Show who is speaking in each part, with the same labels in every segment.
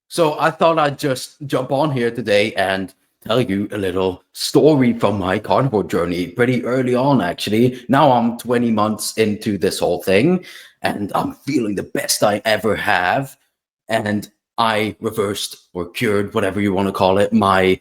Speaker 1: So I thought I'd just jump on here today and tell you a little story from my carnivore journey pretty early on, actually. Now I'm 20 months into this whole thing and I'm feeling the best I ever have. And I reversed or cured, whatever you want to call it, my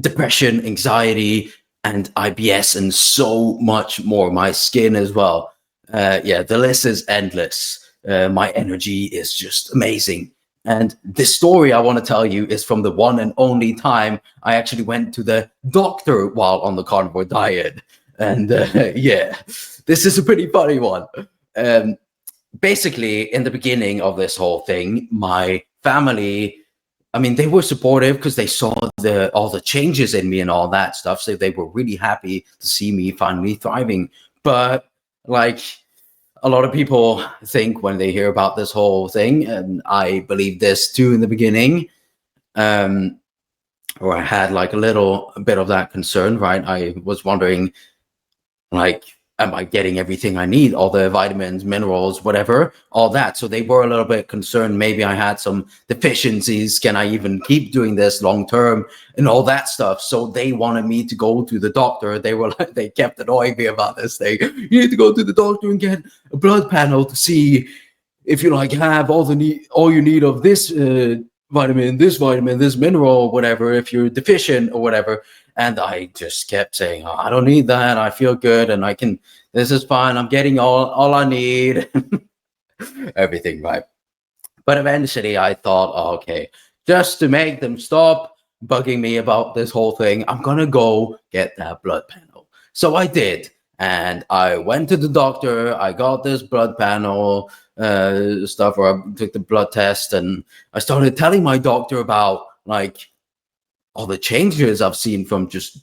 Speaker 1: depression, anxiety, and IBS, and so much more. My skin as well. Yeah, the list is endless. My energy is just amazing. And this story I want to tell you is from the one and only time I actually went to the doctor while on the carnivore diet. And yeah, this is a pretty funny one. Um, Basically, in the beginning of this whole thing, my family, I mean, they were supportive because they saw all the changes in me and all that stuff. So they were really happy to see me finally thriving. But like a lot of people think when they hear about this whole thing, and I believe this too in the beginning, um, or I had like a little bit of that concern, right? I was wondering, like, am I getting everything I need? All the vitamins, minerals, whatever, all that. So they were a little bit concerned. Maybe I had some deficiencies. Can I even keep doing this long term and all that stuff? So they wanted me to go to the doctor. They were like, they kept annoying me about this thing. You need to go to the doctor and get a blood panel to see if you like have all you need of this vitamin, this mineral, whatever, if you're deficient or whatever. And I just kept saying, oh, I don't need that. I feel good and I can, this is fine. I'm getting all I need, everything, right? But eventually I thought, oh, okay, just to make them stop bugging me about this whole thing, I'm going to go get that blood panel. So I did. And I went to the doctor. I got this blood panel stuff, or I took the blood test, and I started telling my doctor about like all the changes I've seen from just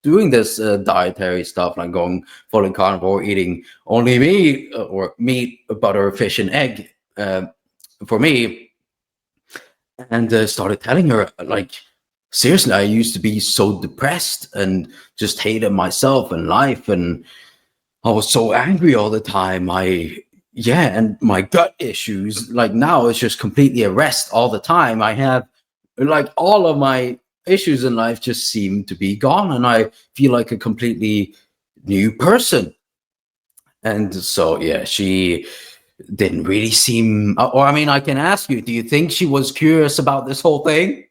Speaker 1: doing this dietary stuff, like going fully carnivore, eating only meat or meat, butter, fish, and egg for me. And started telling her, like, seriously, I used to be so depressed and just hated myself and life. And I was so angry all the time. And my gut issues, like now it's just completely a rest all the time. I have like all of my issues in life just seem to be gone and I feel like a completely new person. And so, yeah, she didn't really seem, or I mean, I can ask you, do you think she was curious about this whole thing?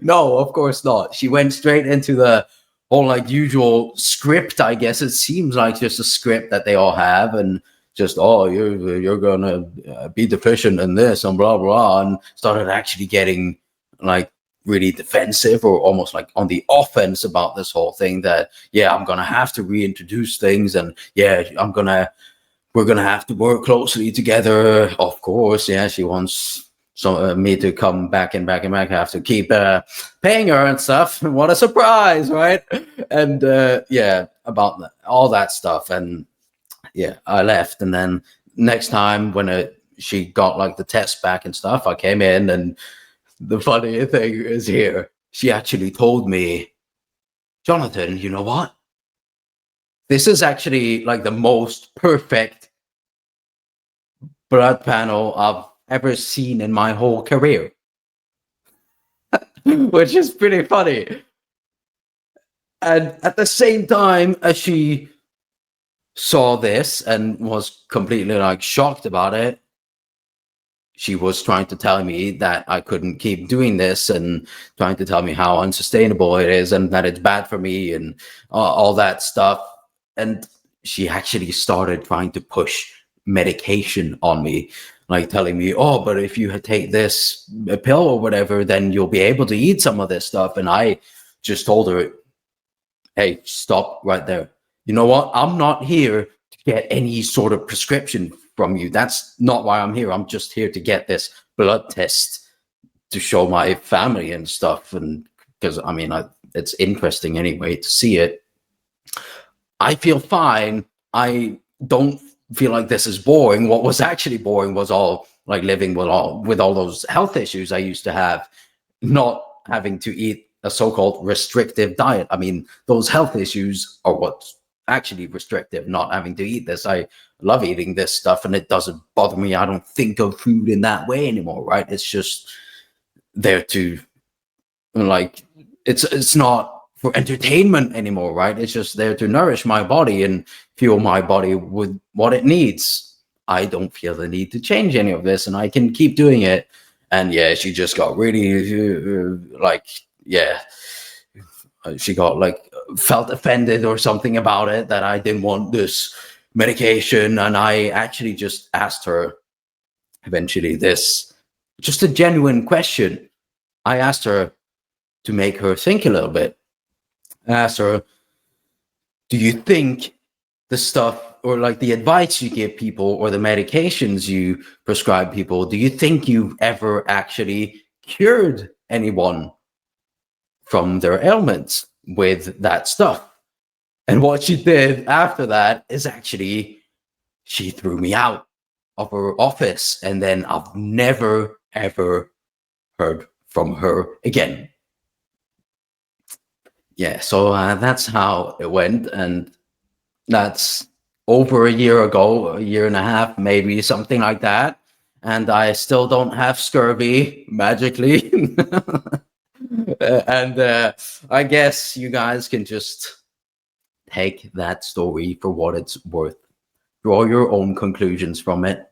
Speaker 1: No, of course not. She went straight into the whole like usual script, I guess. It seems like just a script that they all have, and just, oh, you're gonna be deficient in this and blah blah, and started actually getting like really defensive or almost like on the offense about this whole thing, that yeah, I'm gonna have to reintroduce things, and yeah, we're gonna have to work closely together, of course. Yeah, she wants me to come back and back and back. I have to keep paying her and stuff. What a surprise, right? And yeah, about all that stuff. And yeah, I left. And then next time when she got like the test back and stuff, I came in, and the funny thing is here, she actually told me, Jonathan, you know what? This is actually like the most perfect blood panel I've ever seen in my whole career, which is pretty funny. And at the same time as she saw this and was completely like shocked about it, she was trying to tell me that I couldn't keep doing this and trying to tell me how unsustainable it is and that it's bad for me and all that stuff. And she actually started trying to push medication on me, like telling me, oh, but if you take this pill or whatever, then you'll be able to eat some of this stuff. And I just told her, hey, stop right there. You know what? I'm not here to get any sort of prescription from you. That's not why I'm here. I'm just here to get this blood test to show my family and stuff. And because I mean, it's interesting anyway to see it. I feel fine. I don't feel like this is boring. What was actually boring was all like living with all those health issues I used to have, not having to eat a so-called restrictive diet. I mean, those health issues are what's actually restrictive, not having to eat this. I love eating this stuff and it doesn't bother me. I don't think of food in that way anymore, right? It's just there to, like, it's not for entertainment anymore, right? It's just there to nourish my body and fuel my body with what it needs. I don't feel the need to change any of this, and I can keep doing it. And yeah, she just got really like, yeah, she got like felt offended or something about it, that I didn't want this medication. And I actually just asked her eventually this, just a genuine question. I asked her to make her think a little bit. I asked her, do you think the stuff, or like the advice you give people or the medications you prescribe people, do you think you've ever actually cured anyone from their ailments with that stuff? And what she did after that is actually, she threw me out of her office. And then I've never, ever heard from her again. Yeah, so that's how it went. And that's over a year ago, a year and a half, maybe, something like that. And I still don't have scurvy magically. And I guess you guys can just take that story for what it's worth. Draw your own conclusions from it.